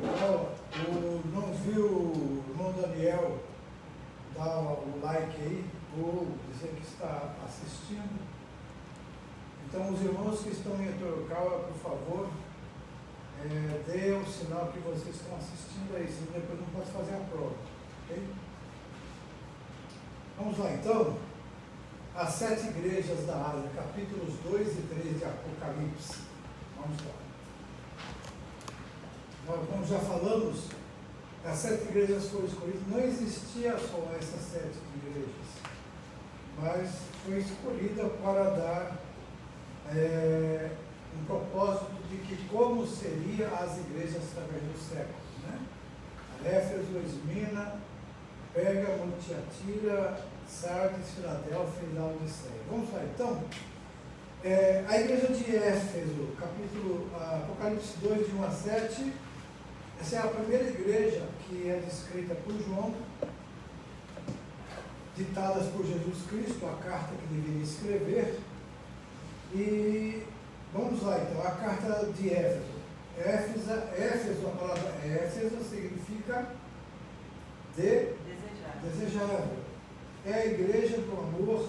Ó, não viu o irmão Daniel dar o like aí, ou dizer que está assistindo? Então, os irmãos que estão em Etoyocala, por favor, dê o sinal que vocês estão assistindo aí, senão depois não pode fazer a prova, ok? Vamos lá, então. As 7 igrejas da Ásia, capítulos 2 e 3 de Apocalipse. Vamos lá. Como já falamos, as 7 igrejas foram escolhidas. Não existia só essas 7 igrejas, mas foi escolhida para dar um propósito de que como seriam as igrejas através dos séculos, né? Éfeso, Esmina, Pérgamo, Tiatira, Sardes, Filadélfia e Laodiceia. Vamos lá, então. A igreja de Éfeso, Apocalipse 2, de 1 a 7, essa é a primeira igreja que é descrita por João, ditadas por Jesus Cristo, a carta que deveria escrever. E vamos lá, então, a carta de Éfeso. Éfeso, a palavra Éfeso significa desejável. É a igreja do amor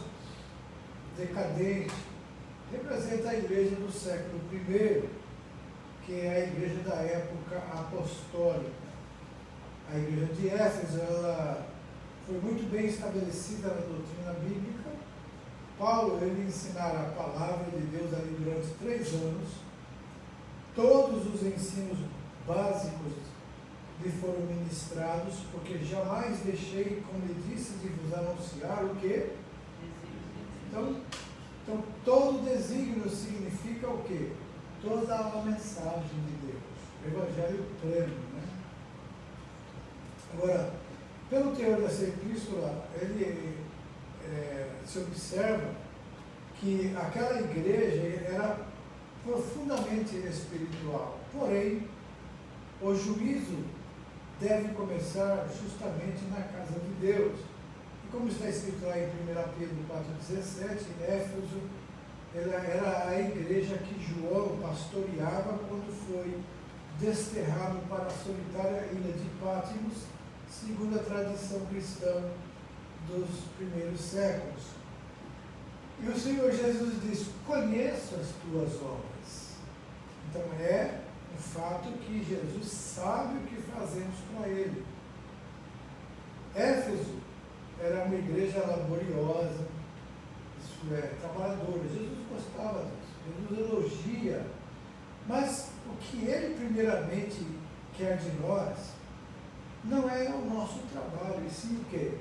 decadente. Representa a igreja do século I, que é a igreja da época apostólica. A igreja de Éfeso, ela foi muito bem estabelecida na doutrina bíblica. Paulo, ele ensinara a palavra de Deus ali durante 3 anos. Todos os ensinos básicos lhe foram ministrados, porque jamais deixei, como ele disse, de vos anunciar o quê? Então, todo desígnio significa o quê? Toda a mensagem de Deus, o evangelho pleno, né? Agora, pelo teor dessa epístola, se observa que aquela igreja era profundamente espiritual, porém, o juízo deve começar justamente na casa de Deus. E como está escrito lá em 1 Pedro 4,17, Éfeso era a igreja que João pastoreava quando foi desterrado para a solitária ilha de Pátimos, segundo a tradição cristã dos primeiros séculos. E o Senhor Jesus diz: conheço as tuas obras. Então é um fato que Jesus sabe o que fazemos para ele. Éfeso era uma igreja laboriosa, isso é, trabalhadora. Jesus gostava disso, Jesus elogia. Mas o que ele primeiramente quer de nós não é o nosso trabalho, e sim o quê?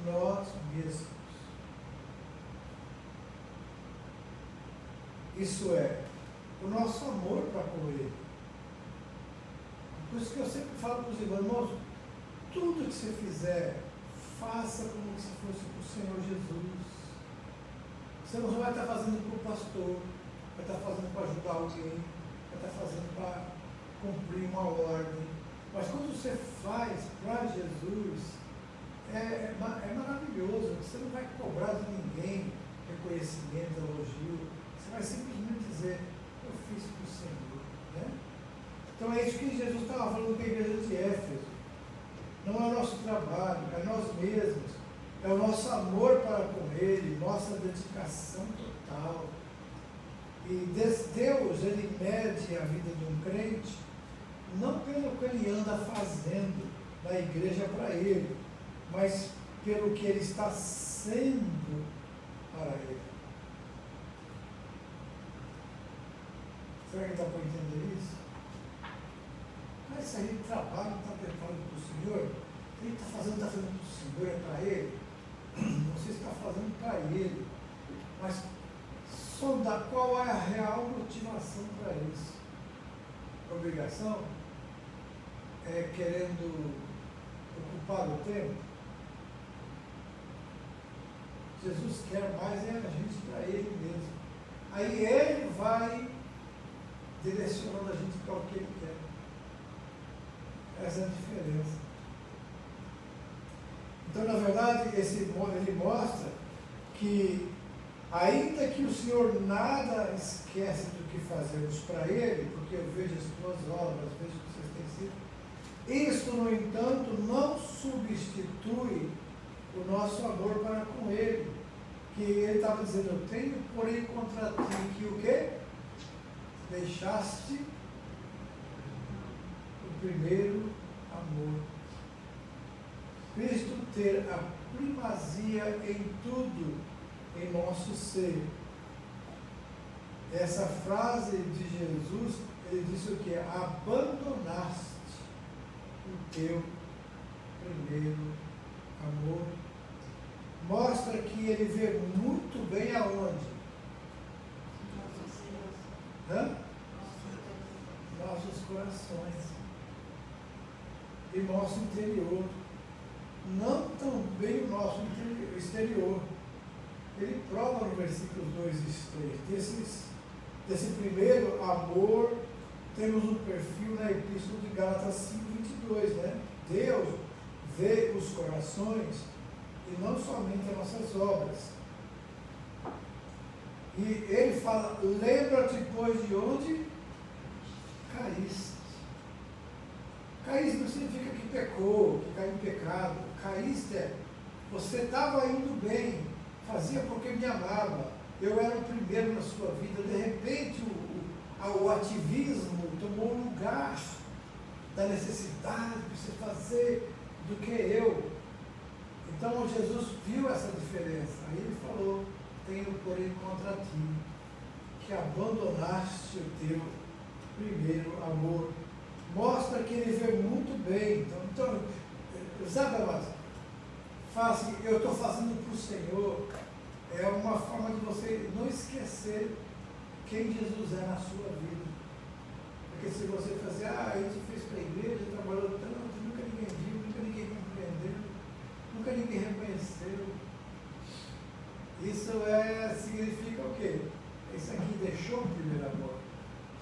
Nós mesmos. Isso é, o nosso amor para com ele. Por isso que eu sempre falo para os irmãos, tudo que você fizer, faça como se fosse para o Senhor Jesus. Você não vai estar fazendo para o pastor, vai estar fazendo para ajudar alguém, vai estar fazendo para cumprir uma ordem. Mas quando você faz para Jesus, é maravilhoso. Você não vai cobrar de ninguém reconhecimento, elogio. Você vai simplesmente dizer: eu fiz para o Senhor, né? Então é isso que Jesus estava falando com a igreja de Éfeso. Não é o nosso trabalho, é nós mesmos, é o nosso amor para com Ele, nossa dedicação total. E Deus, Ele mede a vida de um crente não pelo que ele anda fazendo na igreja para Ele, mas pelo que ele está sendo para Ele. Será que dá para entender isso? Mas se a gente trabalha, está preparando para o Senhor, o que ele está fazendo para o Senhor, é para Ele. Você está fazendo para Ele. Mas sondar qual é a real motivação para isso. Obrigação é querendo ocupar o tempo. Jesus quer mais é a gente para Ele mesmo. Aí Ele vai direcionando a gente para o que Ele quer. Essa é a diferença. Então, na verdade, ele mostra que, ainda que o Senhor nada esquece do que fazemos para Ele, porque eu vejo as tuas obras, vejo Isto, no entanto, não substitui o nosso amor para com Ele. Que Ele estava dizendo, eu tenho, porém, contra ti, que o quê? Deixaste o primeiro amor. Cristo ter a primazia em tudo, em nosso ser. Essa frase de Jesus, ele disse o que? Abandonaste o teu primeiro amor. Mostra que ele vê muito bem aonde? Nossos corações e nosso interior. Não também o nosso exterior. Ele prova no versículos 2 e 3. Desse primeiro amor, temos um perfil na Epístola de Gálatas 5:22, né? Deus vê os corações e não somente as nossas obras. E ele fala, lembra-te, pois, de onde caíste. Caíste não significa que pecou, que caiu em pecado. Caíste é, você estava indo bem, fazia porque me amava, eu era o primeiro na sua vida, de repente o ativismo tomou lugar da necessidade de você fazer do que eu. Então Jesus viu essa diferença, aí ele falou, tenho porém contra ti, que abandonaste o teu primeiro amor. Mostra que ele vê muito bem. Então sabe, amados, faça, eu estou fazendo para o Senhor, é uma forma de você não esquecer quem Jesus é na sua vida. Porque se você fazer, a gente fez para a igreja, trabalhou tanto, nunca ninguém viu, nunca ninguém compreendeu, nunca ninguém reconheceu. Isso significa o quê? Isso aqui deixou o primeiro amor.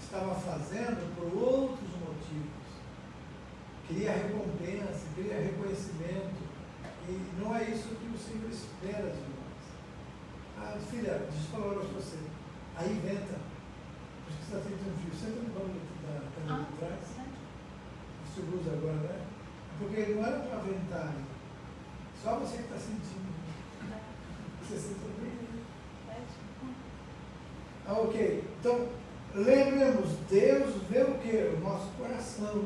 Estava fazendo por outros motivos. Queria recompensa, queria reconhecimento. E não é isso que o Senhor espera de nós. Filha, deixa eu falar um negócio para você. Aí inventa. Acho que você está tentando frio. Senta no banco da cadeira de trás. Você usa agora, né? Porque não era para aventar ainda. Só você que está sentindo. Você senta bem, né? Ok. Então, lembremos, Deus vê o quê? O nosso coração.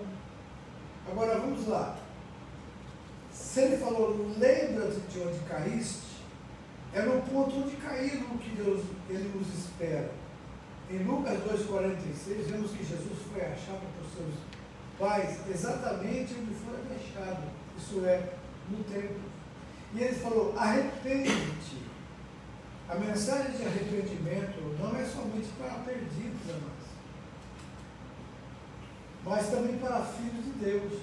Agora, vamos lá. Se ele falou, lembra-te de onde caíste, é no ponto onde caíram que Deus, ele nos espera. Em Lucas 2,46, vemos que Jesus foi achado por seus pais exatamente onde foi deixado, isso é, no templo. E ele falou, arrepende-te. A mensagem de arrependimento não é somente para perdidos, amados, mas também para filhos de Deus.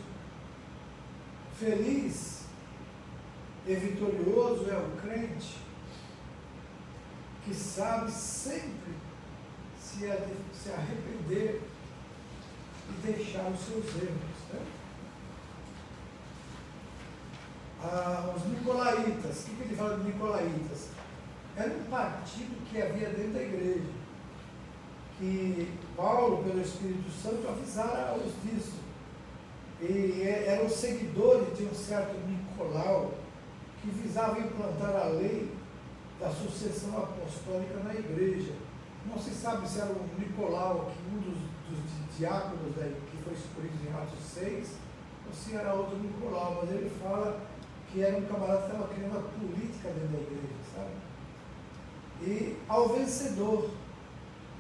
Feliz e vitorioso é o crente que sabe sempre se arrepender e deixar os seus erros. Né? Os nicolaítas, o que ele fala de nicolaítas? Era um partido que havia dentro da igreja, que Paulo, pelo Espírito Santo, avisara-os disso. E eram seguidores de um certo Nicolau, que visava implantar a lei da sucessão apostólica na igreja. Não se sabe se era o Nicolau, um dos diáconos que foi escolhido em Atos 6, ou se era outro Nicolau, mas ele fala que era um camarada que estava criando uma política dentro da igreja, sabe? E ao vencedor,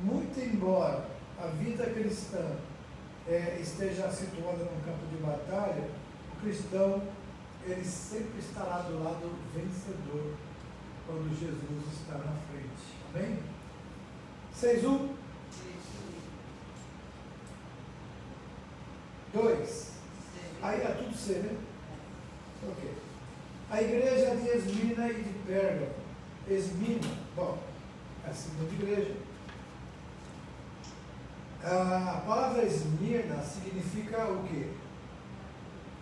muito embora a vida cristã esteja situada num campo de batalha, o cristão, ele sempre estará do lado vencedor, quando Jesus está na frente. Amém? 6:1. 2. Aí é tudo C, né? Ok. A igreja de Esmina e de Pérgamo. Esmina, bom, é a segunda igreja. A palavra Esmirna significa o quê?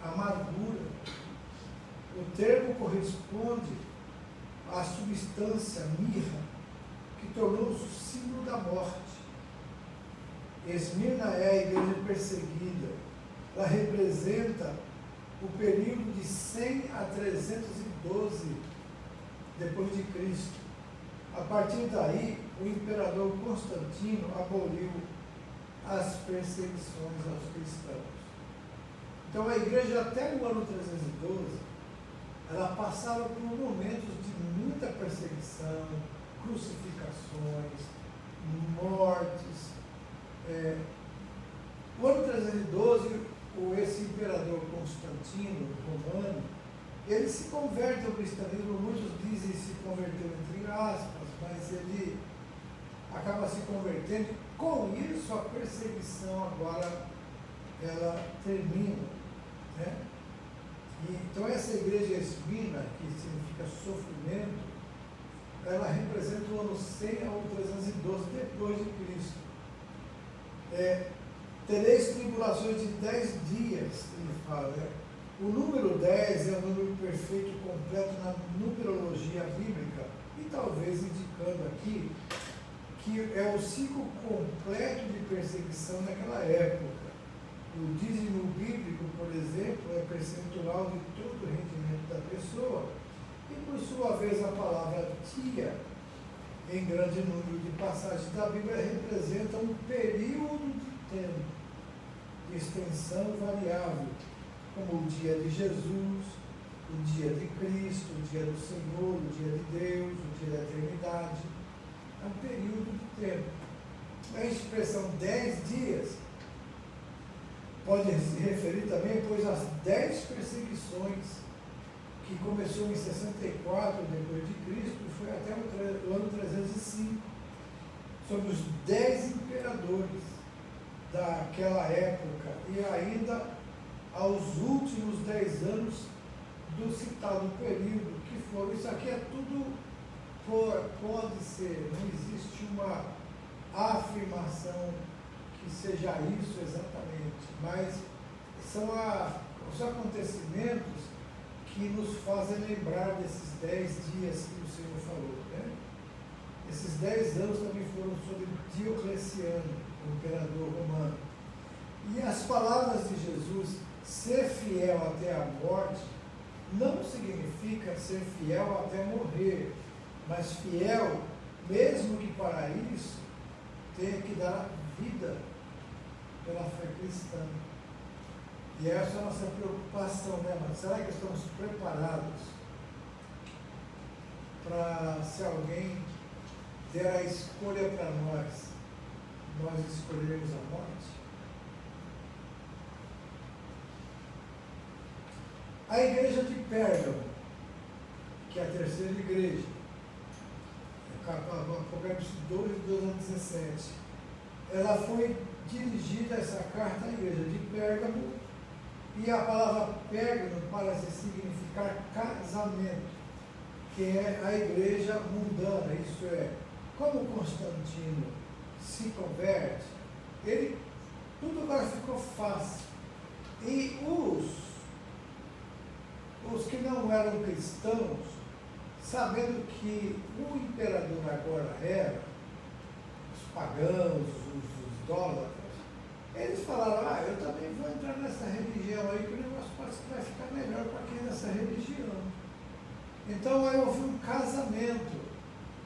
Amargura. O termo corresponde à substância mirra, que tornou-se o símbolo da morte. Esmirna é a igreja perseguida. ela representa o período de 100 a 312 depois de Cristo. A partir daí, o imperador Constantino aboliu as perseguições aos cristãos. Então a igreja até o ano 312, ela passava por momentos de muita perseguição, crucificações, mortes. O ano 312, esse imperador Constantino, romano, ele se converte ao cristianismo. Muitos dizem se converteu entre aspas, mas ele acaba se convertendo. Com isso, a perseguição agora ela termina, né? Então essa igreja esmina, que significa sofrimento, ela representa o ano 100 ao 312 depois de Cristo. Tereis tribulações de 10 dias, ele fala, né? O número 10 é o número perfeito completo na numerologia bíblica, e talvez indicando aqui que é o ciclo completo de perseguição naquela época. O dízimo bíblico, por exemplo, é percentual de todo o rendimento da pessoa, e por sua vez a palavra dia, em grande número de passagens da Bíblia, representa um período de tempo de extensão variável, como o dia de Jesus, o dia de Cristo, o dia do Senhor, o dia de Deus, o dia da eternidade. É um período de tempo. A expressão 10 dias pode se referir também, pois, às 10 perseguições que começou em 64 depois de Cristo e foi até o ano 305, sobre os 10 imperadores daquela época, e ainda aos últimos 10 anos do citado período, que foram, isso aqui é tudo, pode ser, não existe uma afirmação que seja isso exatamente, mas são os acontecimentos que nos fazem lembrar desses 10 dias que o Senhor falou, né? Esses 10 anos também foram sobre Diocleciano, o imperador romano. E as palavras de Jesus, ser fiel até a morte, não significa ser fiel até morrer, mas fiel, mesmo que para isso tenha que dar vida pela fé cristã. E essa é a nossa preocupação, né, mas será que estamos preparados para, se alguém der a escolha para nós escolhermos a morte? A igreja de Pérgamo, que é a terceira igreja, Apocalipse 2, 2 a 17, ela foi dirigida, essa carta, à igreja de Pérgamo, e a palavra Pérgamo parece significar casamento, que é a igreja mundana, isso é, como Constantino se converte, tudo agora ficou fácil, e os que não eram cristãos, sabendo que o imperador agora era, os pagãos, os idólatras, eles falaram, eu também vou entrar nessa religião aí, que o negócio parece que vai ficar melhor para quem é nessa religião. Então aí houve um casamento,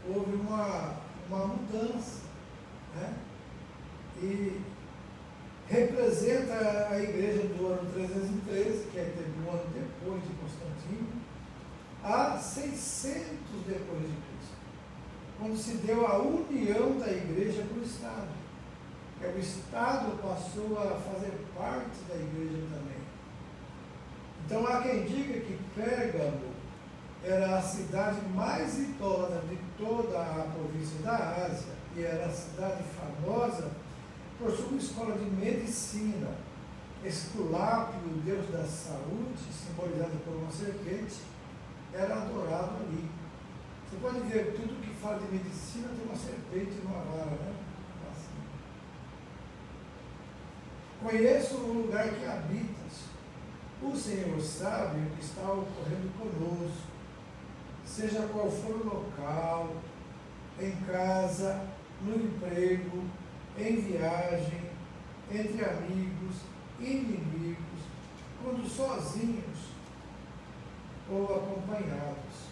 houve uma mudança, né? E representa a igreja do ano 313, que teve um ano depois de Constantino, a 600 depois de Cristo, quando se deu a união da igreja com o Estado. O Estado passou a fazer parte da igreja também. Então há quem diga que Pérgamo era a cidade mais idólatra de toda a província da Ásia, e era a cidade famosa por sua escola de medicina. Esculápio, o deus da saúde, simbolizado por uma serpente, era adorado ali. Você pode ver, tudo que fala de medicina tem uma serpente numa vara, né? Assim. Conheço o lugar que habitas. O Senhor sabe o que está ocorrendo conosco, seja qual for o local, em casa, no emprego, em viagem, entre amigos, inimigos, quando sozinhos ou acompanhados.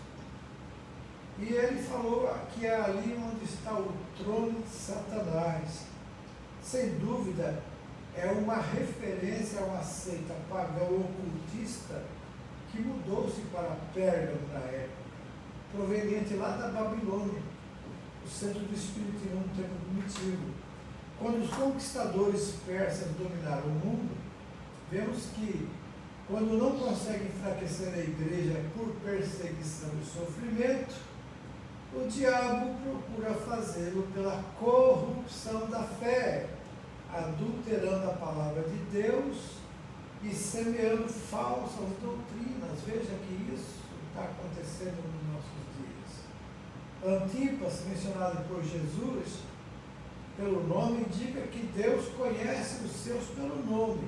E ele falou que é ali onde está o trono de Satanás. Sem dúvida, é uma referência a uma seita pagã ocultista que mudou-se para Pérgamo na época, proveniente lá da Babilônia, o centro do espiritismo no tempo primitivo. Quando os conquistadores persas dominaram o mundo, vemos que, quando não conseguem enfraquecer a igreja por perseguição e sofrimento, o diabo procura fazê-lo pela corrupção da fé, adulterando a palavra de Deus e semeando falsas doutrinas. Veja que isso está acontecendo nos nossos dias. Antipas, mencionado por Jesus, pelo nome, indica que Deus conhece os seus pelo nome,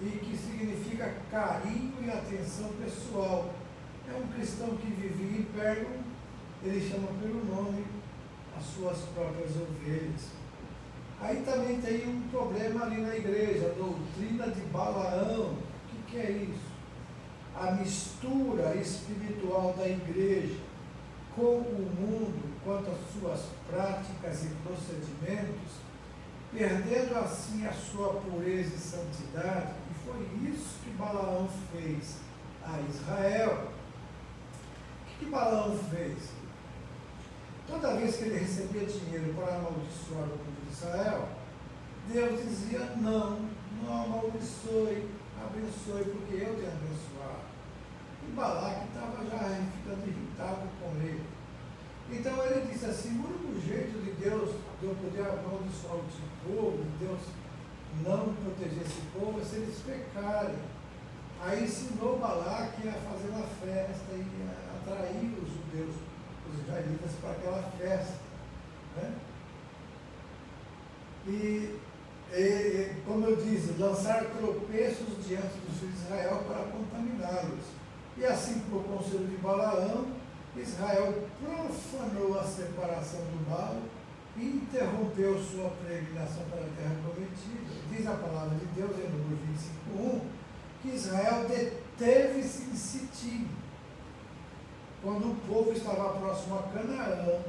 e que significa carinho e atenção pessoal. É um cristão que vivia em Pérgamo, ele chama pelo nome as suas próprias ovelhas. Aí também tem um problema ali na igreja, a doutrina de Balaão. O que é isso? A mistura espiritual da igreja com o mundo quanto às suas práticas e procedimentos, perdendo assim a sua pureza e santidade. E foi isso que Balaão fez a Israel. O que Balaão fez? Toda vez que ele recebia dinheiro para amaldiçoar o povo de Israel, Deus dizia: não amaldiçoe, abençoe, porque eu te abençoar. E Balaque estava já ficando irritado com ele. Então ele disse assim: o único jeito de Deus, de eu poder amaldiçoar o povo, de Deus não proteger esse povo, é se eles pecarem. Aí ensinou Balaque a fazer uma festa e a atrair os judeus, os israelitas, para aquela festa, né? E como eu disse, lançar tropeços diante dos filhos de Israel para contaminá-los. E assim, por conselho de Balaão, Israel profanou a separação do mal e interrompeu sua peregrinação para a terra prometida. Diz a palavra de Deus, em Número 25:1, que Israel deteve-se em Sitim, quando o povo estava próximo a Canaã,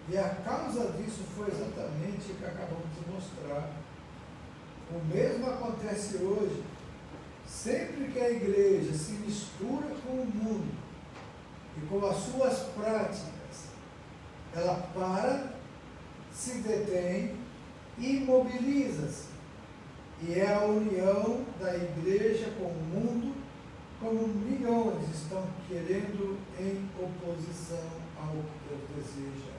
e a causa disso foi exatamente o que acabamos de mostrar. O mesmo acontece hoje. Sempre que a igreja se mistura com o mundo e com as suas práticas, ela para, se detém e imobiliza-se. E é a união da igreja com o mundo, como milhões estão querendo em oposição ao que Deus deseja.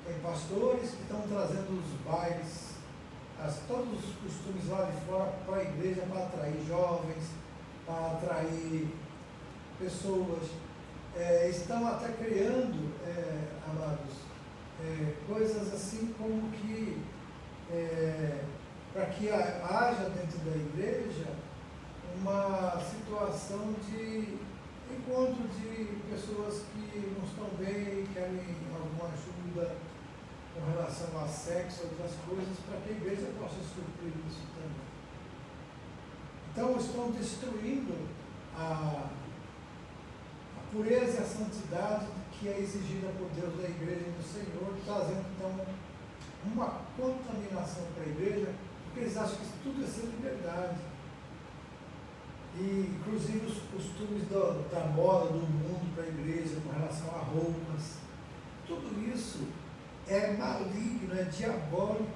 Tem pastores que estão trazendo os bailes, todos os costumes lá de fora para a igreja, para atrair jovens, para atrair pessoas. Estão até criando, amados, coisas assim como que, para que haja dentro da igreja uma situação de encontro de pessoas que não estão bem, querem alguma ajuda com relação a sexo, outras coisas, para que a igreja possa suprir isso também. Então, estão destruindo a pureza e a santidade que é exigida por Deus da igreja e do Senhor, trazendo então uma contaminação para a igreja, porque eles acham que tudo é ser liberdade. E inclusive os costumes da moda do mundo para a igreja, com relação a roupas, tudo isso é maligno, é diabólico,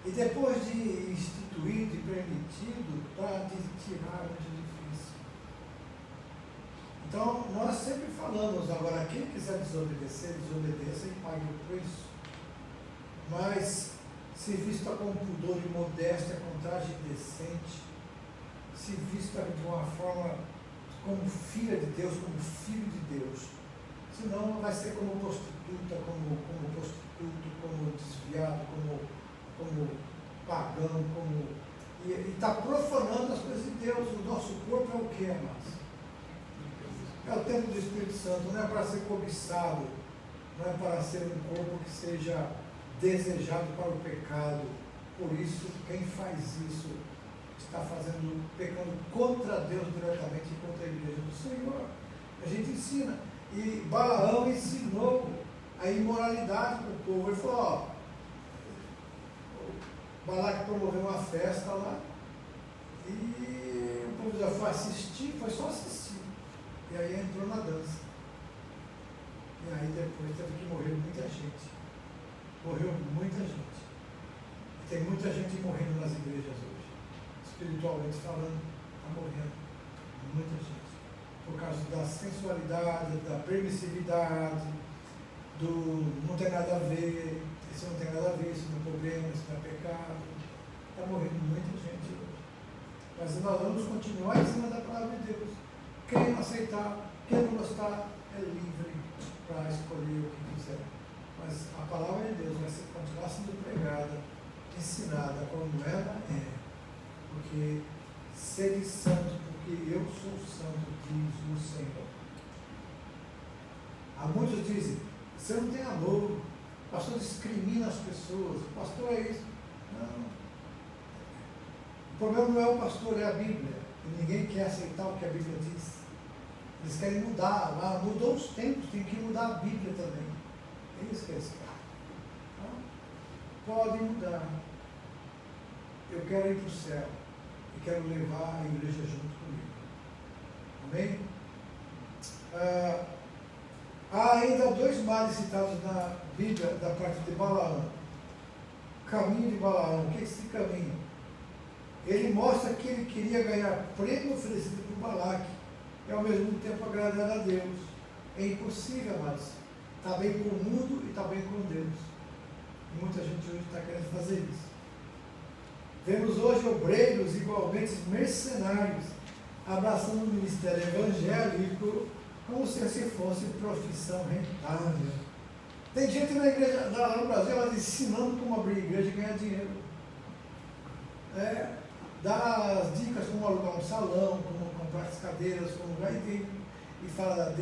e depois de instituído e permitido, para tirar é muito difícil. Então, nós sempre falamos, agora, quem quiser desobedecer, desobedeça e pague o preço. Mas, se vista com pudor e modéstia, com traje decente, se vista de uma forma como filha de Deus, como filho de Deus. Senão vai ser como prostituta, como prostituto, como desviado, como pagão, e está profanando as coisas de Deus. O nosso corpo é o que, amados? É o templo do Espírito Santo, não é para ser cobiçado, não é para ser um corpo que seja desejado para o pecado. Por isso, quem faz isso está pecando contra Deus diretamente e contra a igreja do Senhor. A gente ensina. E Balaão ensinou a imoralidade para o povo. Ele falou, ó, Balaque promoveu uma festa lá, e o povo já foi assistir, foi só assistir. E aí entrou na dança. E aí depois teve que morrer muita gente. Morreu muita gente. E tem muita gente morrendo nas igrejas hoje. Espiritualmente falando, está morrendo. Muita gente. Por causa da sensualidade, da permissividade, do não tem nada a ver, isso não tem nada a ver, isso não é problema, isso não é pecado. Está morrendo muita gente hoje. Mas nós vamos continuar em cima da palavra de Deus. Quem não aceitar, quem não gostar, é livre para escolher o que quiser. Mas a palavra de Deus vai continuar sendo pregada, ensinada como ela é. Porque sede santo, porque eu sou santo, diz o Senhor. Há muitos dizem, você não tem amor, o pastor discrimina as pessoas, o pastor é isso. Não. O problema não é o pastor, é a Bíblia. E ninguém quer aceitar o que a Bíblia diz. Eles querem mudar, mudou os tempos, tem que mudar a Bíblia também. É isso que eles querem. Então, pode mudar. Eu quero ir para o céu e quero levar a igreja junto comigo. Amém? Há ainda dois males citados na Bíblia da parte de Balaão. Caminho de Balaão. O que é esse caminho? Ele mostra que ele queria ganhar prêmio oferecido por Balaque e ao mesmo tempo agradar a Deus. É impossível, mas está bem com o mundo e está bem com Deus. E muita gente hoje está querendo fazer isso. Vemos hoje obreiros igualmente mercenários abraçando o ministério evangélico como se esse fosse profissão rentável. Tem gente na igreja, lá no Brasil, ela ensinando como abrir igreja e ganhar dinheiro. Dá as dicas como alugar um salão, como comprar as cadeiras, como vai ter, e fala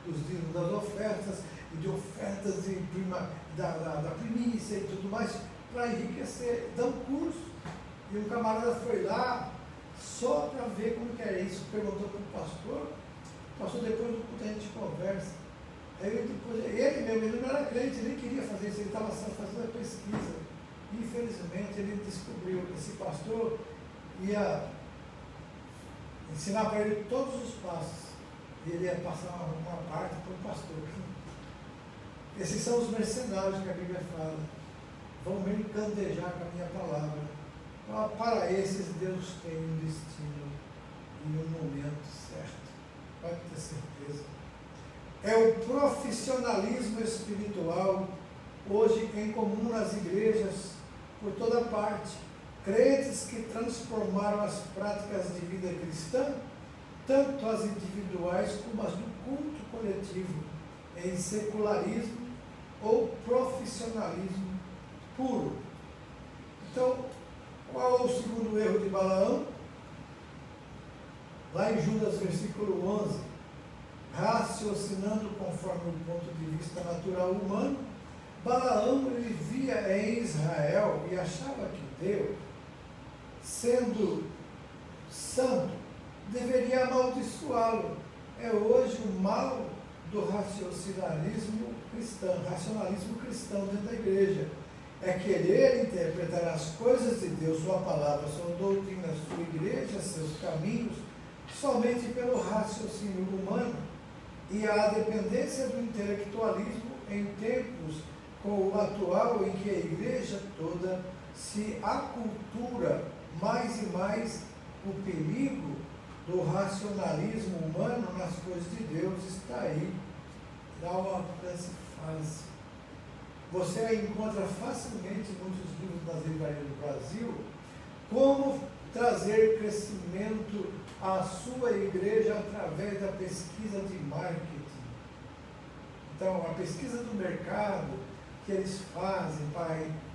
dos dízimos das ofertas, e de ofertas da primícia e tudo mais, para enriquecer. Dão curso. E um camarada foi lá só para ver como que era isso, perguntou para o pastor. Pastor, depois do culto a gente conversa. Aí ele mesmo, ele não era crente, ele nem queria fazer isso, ele estava fazendo a pesquisa. Infelizmente, ele descobriu que esse pastor ia ensinar para ele todos os passos. E ele ia passar uma parte para o pastor. Esses são os mercenários que a Bíblia fala. Vão mercadejar com a minha palavra. Para esses, Deus tem um destino e um momento certo. Pode ter certeza. É o profissionalismo espiritual hoje em comum nas igrejas por toda parte. Crentes que transformaram as práticas de vida cristã, tanto as individuais como as do culto coletivo, em secularismo ou profissionalismo puro. Então, qual é o segundo erro de Balaão? Lá em Judas, versículo 11, raciocinando conforme o ponto de vista natural humano, Balaão ele via em Israel e achava que Deus, sendo santo, deveria amaldiçoá-lo. É hoje o mal do racionalismo cristão dentro da igreja. É querer interpretar as coisas de Deus, sua palavra, sua doutrina, sua igreja, seus caminhos, somente pelo raciocínio humano e a dependência do intelectualismo em tempos como o atual, em que a igreja toda se acultura mais e mais o perigo do racionalismo humano nas coisas de Deus está aí, dá uma alcance fácil. Você encontra facilmente em muitos livros das livrarias do Brasil como trazer crescimento à sua igreja através da pesquisa de marketing. Então, a pesquisa do mercado que eles fazem,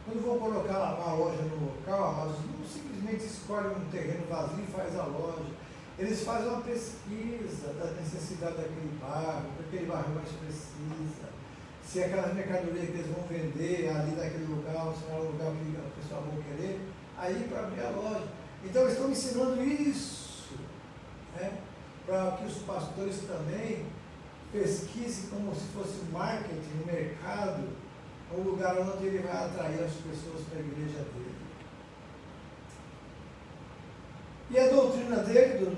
quando vão colocar uma loja no local, eles não simplesmente escolhem um terreno vazio e faz a loja. Eles fazem uma pesquisa da necessidade daquele bairro, porque aquele bairro mais precisa. Se aquelas mercadorias que eles vão vender ali naquele lugar, se é um lugar que o pessoal vai querer, aí para abrir a loja. Então estão ensinando isso, né, para que os pastores também pesquisem como se fosse marketing, mercado, o lugar onde ele vai atrair as pessoas para a igreja dele. E a doutrina dele, do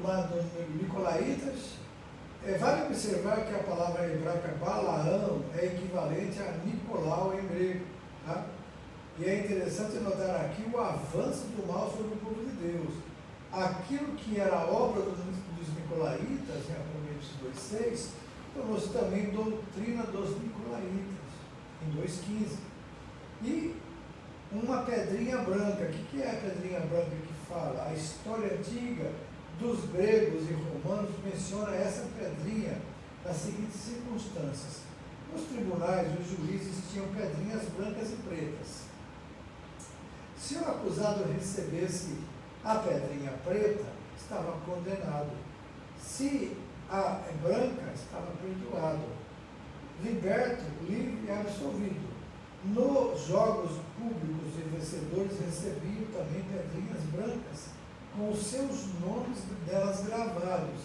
Nicolaitas, vale observar que a palavra hebraica Balaão é equivalente a Nicolau em grego. Tá? E é interessante notar aqui o avanço do mal sobre o povo de Deus. Aquilo que era obra dos Nicolaitas, em Apocalipse 2,6, tornou-se também doutrina dos Nicolaitas, em 2,15. E uma pedrinha branca. O que é a pedrinha branca que fala? A história antiga dos gregos e romanos menciona essa pedrinha nas seguintes circunstâncias. Nos tribunais, os juízes tinham pedrinhas brancas e pretas. Se o acusado recebesse a pedrinha preta, estava condenado. Se a branca, estava perdoado. Liberto, livre e absolvido. Nos jogos públicos, os vencedores recebiam também pedrinhas brancas, com os seus nomes delas gravados.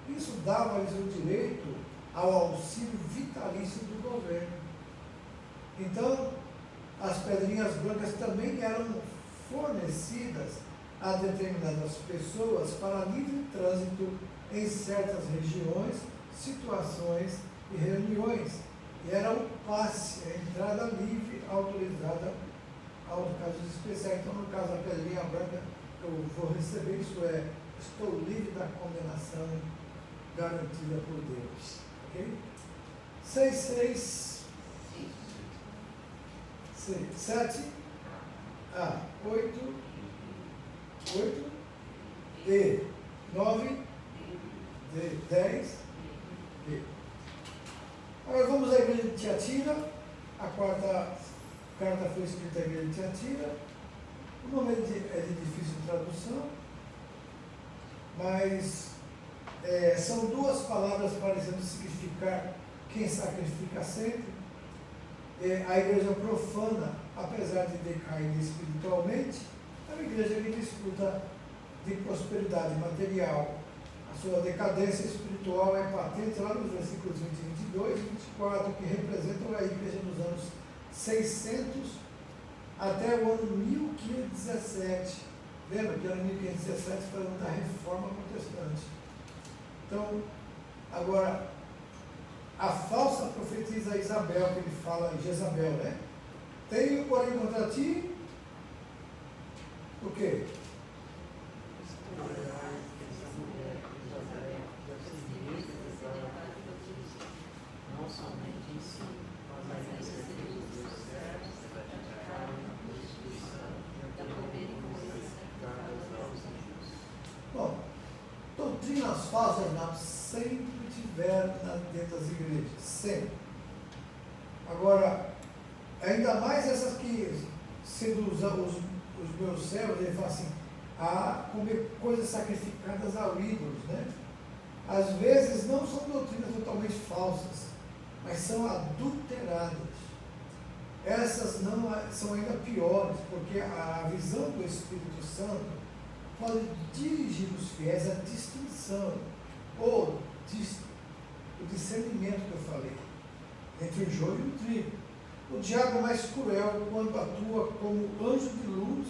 Isso dava-lhes o direito ao auxílio vitalício do governo. Então, as pedrinhas brancas também eram fornecidas a determinadas pessoas para livre trânsito em certas regiões, situações e reuniões. E era o passe, a entrada livre autorizada aos casos especiais. Então, no caso da pedrinha branca, eu vou receber, isso é, estou livre da condenação garantida por Deus. Ok? 6, 7, 8, E, 9, 10, E. Agora vamos à igreja de Tiatira. A quarta carta foi escrita à igreja de Tiatira. O nome é de difícil tradução, mas são duas palavras parecendo significar quem sacrifica sempre. A igreja profana, apesar de decair espiritualmente, é uma igreja que desfruta de prosperidade material. A sua decadência espiritual é patente lá nos versículos 20, 22 e 24, que representam a igreja nos anos 600 até o ano 1517. Lembra que o ano 1517 foi o ano da reforma protestante. Então, agora, a falsa profetisa Isabel, que ele fala em Jezabel, né? Tenho, porém, contra ti o quê? Não somente em si, mas ainda servir os servos, praticar a justiça, da poder e Bom, doutrinas falsas não sempre tiveram dentro das igrejas, sempre. Agora, ainda mais essas que seduzam os meus servos, ele fala assim, a comer coisas sacrificadas a ídolos, né? Às vezes não são doutrinas totalmente falsas, mas são adulteradas. Essas não são ainda piores, porque a visão do Espírito Santo pode dirigir os fiéis à distinção, ou o discernimento que eu falei, entre o joio e o trigo. O diabo é mais cruel quando atua como anjo de luz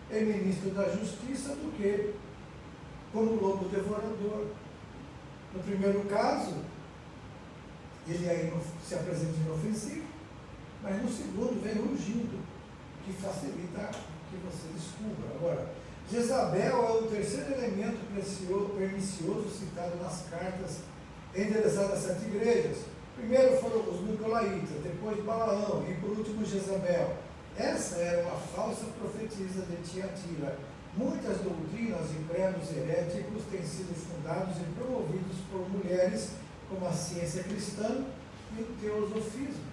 e ministro da justiça do que como lobo devorador. No primeiro caso, ele aí se apresenta inofensivo, mas no segundo vem rugindo, que facilita que você descubra. Agora, Jezabel é o terceiro elemento pernicioso citado nas cartas endereçadas às 7 igrejas. Primeiro foram os Nicolaitas, depois Balaão e por último Jezabel. Essa era uma falsa profetisa de Tiatira. Muitas doutrinas e credos heréticos têm sido fundados e promovidos por mulheres, como a ciência cristã e o teosofismo.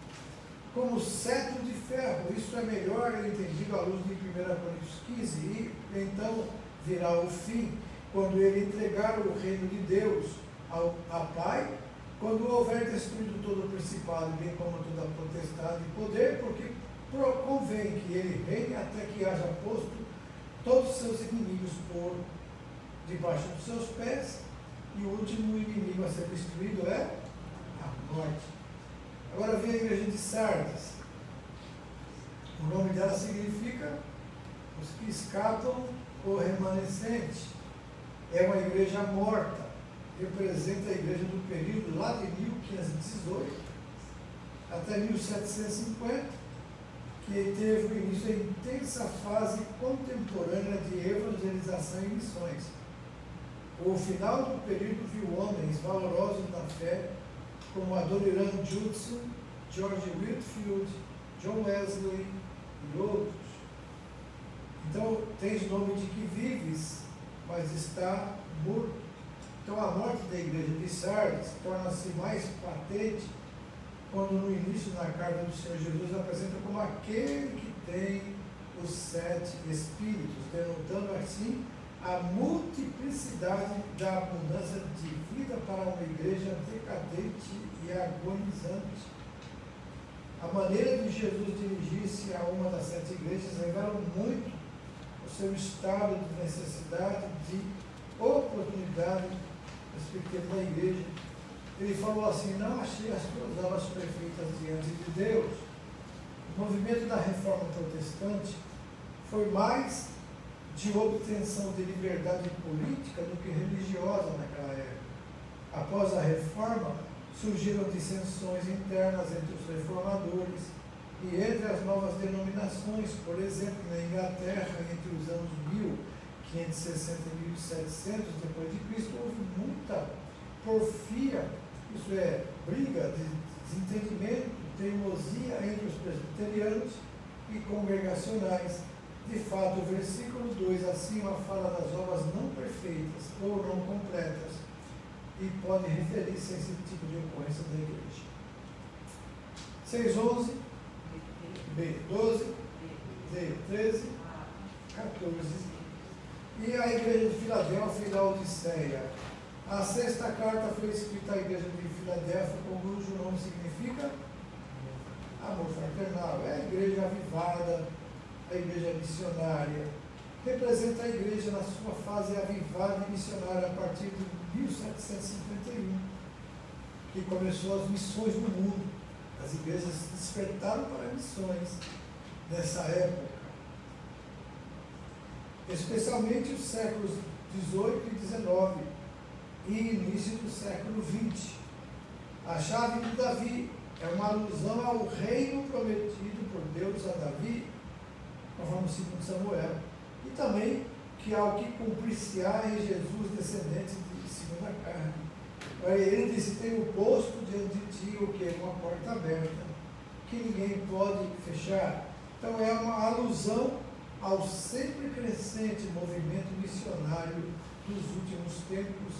Como cetro de ferro, isso é melhor entendido à luz de 1 Coríntios 15, e então virá o fim, quando ele entregar o reino de Deus ao Pai, quando houver destruído todo o principado, bem como toda a potestade e poder, porque convém que ele reine até que haja posto todos os seus inimigos por debaixo dos seus pés, e o último inimigo a ser destruído é a morte. Agora vem a igreja de Sardes. O nome dela significa os que escapam ou remanescente. É uma igreja morta, representa a igreja do período lá de 1518 até 1750, que teve o início da intensa fase contemporânea de evangelização e missões. O final do período viu homens valorosos na fé, como Adoniram Judson, George Whitefield, John Wesley e outros. Então, tens nome de que vives, mas está morto. Então, a morte da igreja de Sardes torna-se mais patente quando, no início, na carta do Senhor Jesus, apresenta como aquele que tem os 7 Espíritos, denotando assim a multiplicidade da abundância de vida para uma igreja decadente e agonizante. A maneira de Jesus dirigir-se a uma das 7 igrejas revela muito o seu estado de necessidade, de oportunidade, respectivo da igreja. Ele falou assim: não achei as tuas obras perfeitas diante de Deus. O movimento da reforma protestante foi mais de obtenção de liberdade política do que religiosa naquela época. Após a reforma, surgiram dissensões internas entre os reformadores e entre as novas denominações. Por exemplo, na Inglaterra, entre os anos 1560 e 1700 depois de Cristo, houve muita porfia, isso é, briga, desentendimento, teimosia entre os presbiterianos e congregacionais. De fato, o versículo 2 acima fala das obras não perfeitas ou não completas e pode referir-se a esse tipo de ocorrência da igreja. 6:11, B12, D13, 14. E a igreja de Filadélfia e Laodiceia. A 6ª carta foi escrita à igreja de Filadélfia, cujo nome significa amor fraternal. É a igreja avivada, a igreja missionária. Representa a igreja na sua fase avivada e missionária a partir de 1751, que começou as missões no mundo. As igrejas se despertaram para missões nessa época, especialmente os séculos 18 e 19 e início do século 20. A chave de Davi é uma alusão ao reino prometido por Deus a Davi, conforme 2 Samuel, e também que ao que cumprir-se-á em Jesus, descendente de segunda carne. Ele disse: tenho posto diante de ti o que é uma porta aberta, que ninguém pode fechar. Então é uma alusão ao sempre crescente movimento missionário dos últimos tempos,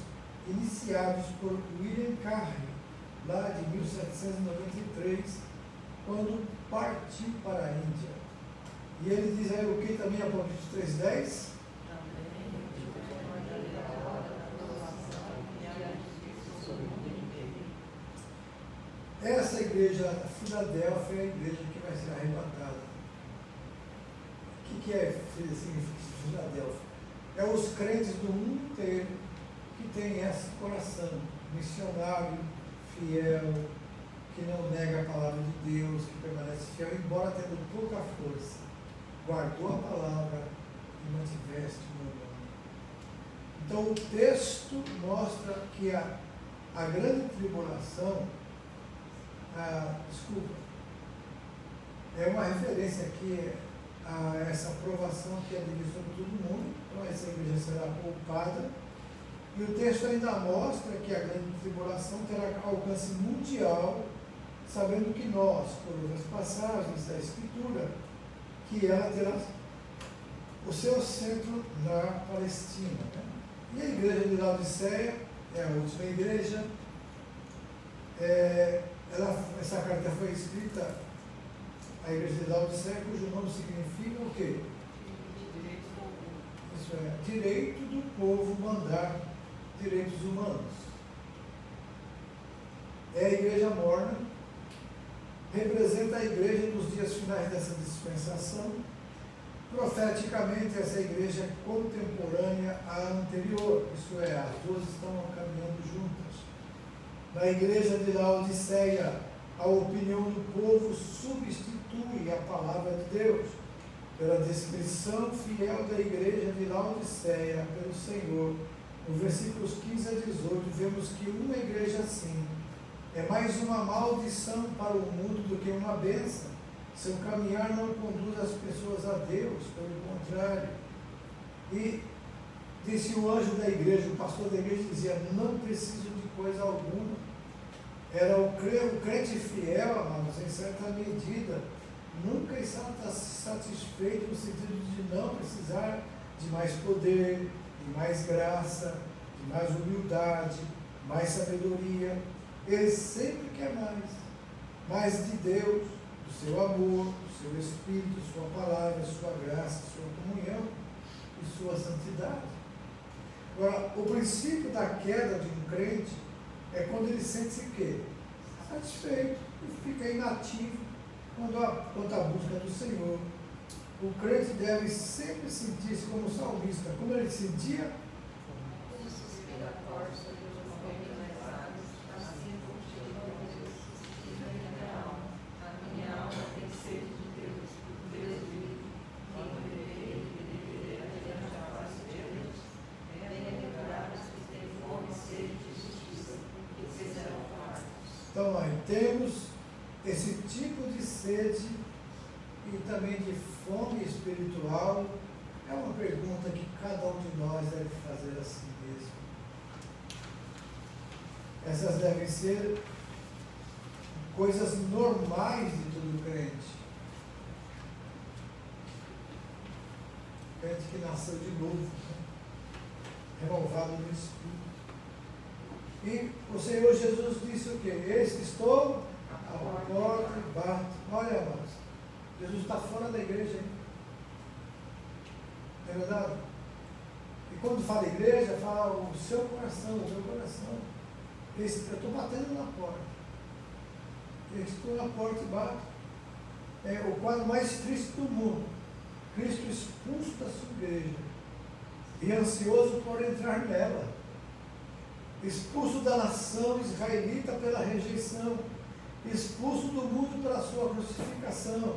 iniciados por William Carey, lá de 1793, quando partiu para a Índia. E ele diz aí o que também, Apocalipse 3:10? Essa igreja, Filadélfia, é a igreja que vai ser arrebatada. O que é Filadélfia? É os crentes do mundo inteiro que têm esse coração missionário, fiel, que não nega a palavra de Deus, que permanece fiel, embora tendo pouca força, guardou a palavra e mantiveste o meu nome. Então o texto mostra que a grande tribulação, é uma referência aqui a essa aprovação que é de sobre todo mundo. Então essa igreja será poupada. E o texto ainda mostra que a grande tribulação terá alcance mundial, sabendo que nós, por outras passagens da Escritura, que ela terá o seu centro na Palestina. Né? E a igreja de Laodiceia é a última igreja. Essa carta foi escrita à igreja de Laodiceia, cujo nome significa o quê? Isso é, direito do povo mandar, direitos humanos. É a igreja morna, representa a igreja nos dias finais dessa dispensação, Profeticamente, essa igreja é contemporânea à anterior, isso é, as duas estão caminhando juntas. Na igreja de Laodiceia, a opinião do povo substitui a palavra de Deus. Pela descrição fiel da igreja de Laodiceia pelo Senhor, no versículos 15 a 18, vemos que uma igreja assim é mais uma maldição para o mundo do que uma bênção. Seu caminhar não conduz as pessoas a Deus, pelo contrário. E disse o anjo da igreja, o pastor da igreja dizia, não preciso de coisa alguma. Era o crente fiel, amados, em certa medida, nunca está satisfeito no sentido de não precisar de mais poder, de mais graça, de mais humildade, mais sabedoria. Ele sempre quer mais de Deus, do seu amor, do seu Espírito, sua palavra, sua graça, sua comunhão e sua santidade. Agora, o princípio da queda de um crente é quando ele sente-se quê? Satisfeito e fica inativo quanto à busca do Senhor. O crente deve sempre sentir-se como salmista. Como ele se sentia? Então, aí temos esse tipo de sede e também de fome espiritual. É uma pergunta que cada um de nós deve fazer a si mesmo. Essas devem ser coisas normais de todo crente. Crente que nasceu de novo, né? Renovado no Espírito. E o Senhor Jesus disse o quê? Eis que estou à porta e bato. Olha, amados, Jesus está fora da igreja, hein? Não é verdade? E quando fala igreja, fala o seu coração, o meu coração. Eu estou batendo na porta. Eu estou na porta e bato. É o quadro mais triste do mundo. Cristo expulso da sua igreja e ansioso por entrar nela. Expulso da nação israelita pela rejeição, expulso do mundo pela sua crucificação,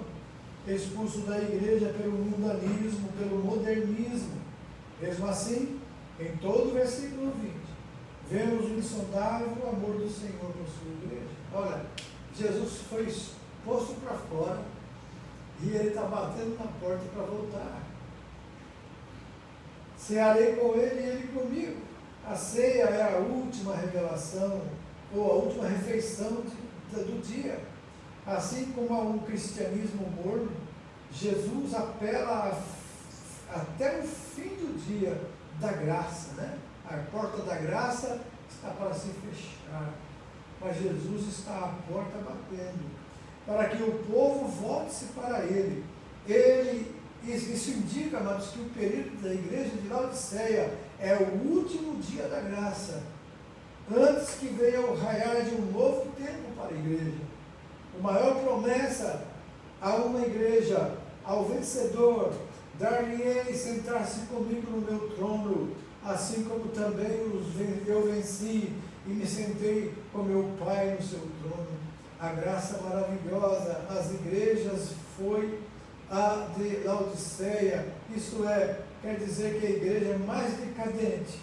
expulso da igreja pelo mundanismo, pelo modernismo. Mesmo assim, em todo o versículo 20, vemos o insondável amor do Senhor por sua igreja. Olha, Jesus foi exposto para fora e ele está batendo na porta para voltar. Cearei com ele e ele comigo. A ceia é a última revelação, ou a última refeição do dia. Assim como a um cristianismo morno, Jesus apela até o fim do dia da graça, né? A porta da graça está para se fechar, mas Jesus está à porta batendo, para que o povo volte-se para Ele. Isso indica, amados, que o período da igreja de Laodiceia é o último dia da graça, antes que venha o raiar de um novo tempo para a igreja. A maior promessa a uma igreja, ao vencedor, dar-lhe-ei sentar-se comigo no meu trono, assim como também eu venci e me sentei com meu Pai no seu trono. A graça maravilhosa às igrejas foi a de Laodiceia, isso é, quer dizer que a igreja mais decadente,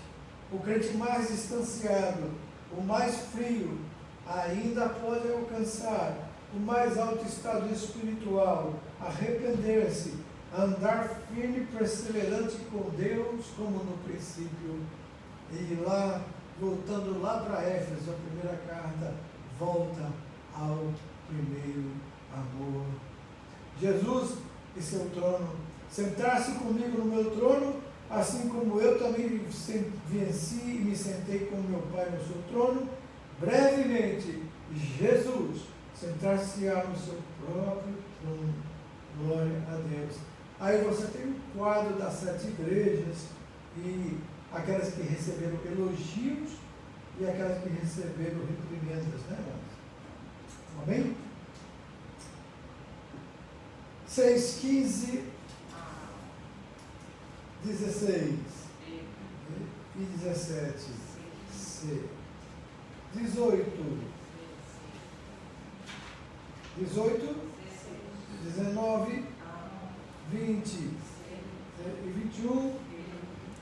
o crente mais distanciado, o mais frio, ainda pode alcançar o mais alto estado espiritual, arrepender-se, andar firme e perseverante com Deus, como no princípio. E lá, voltando lá para Éfeso, a primeira carta, volta ao primeiro amor. Jesus e seu trono, sentar-se comigo no meu trono, assim como eu também venci e me sentei com meu Pai no seu trono. Brevemente, Jesus sentar-se-á no seu próprio trono. Glória a Deus. Aí você tem um quadro das 7 igrejas, e aquelas que receberam elogios e aquelas que receberam reprimendas, né, irmãos? Amém? 6,15 16 e 17, C. 18, 19, 20 e 21,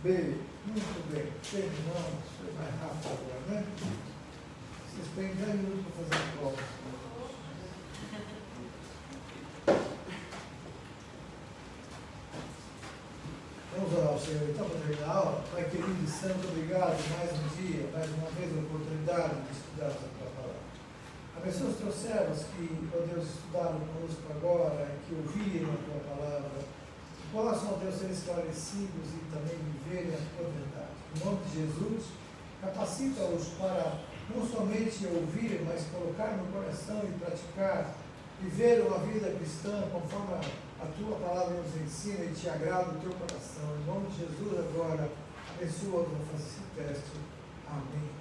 B. Muito bem. Terminamos. Foi mais rápido agora, né? Vocês têm 10 minutos para fazer a prova. Vamos orar ao Senhor então para terminar a aula. Pai querido e santo, obrigado mais um dia, mais uma vez a oportunidade de estudarmos a tua palavra. Abençoa os teus servos que, ó Deus, estudaram conosco agora, que ouviram a tua palavra, que possam, ó Deus, ser esclarecidos e também viverem a tua verdade. Em nome de Jesus, capacita-os para não somente ouvir, mas colocar no coração e praticar, viver uma vida cristã conforme a tua palavra nos ensina e te agrada o teu coração. Em nome de Jesus, agora, abençoa-nos a fazer esse teste. Amém.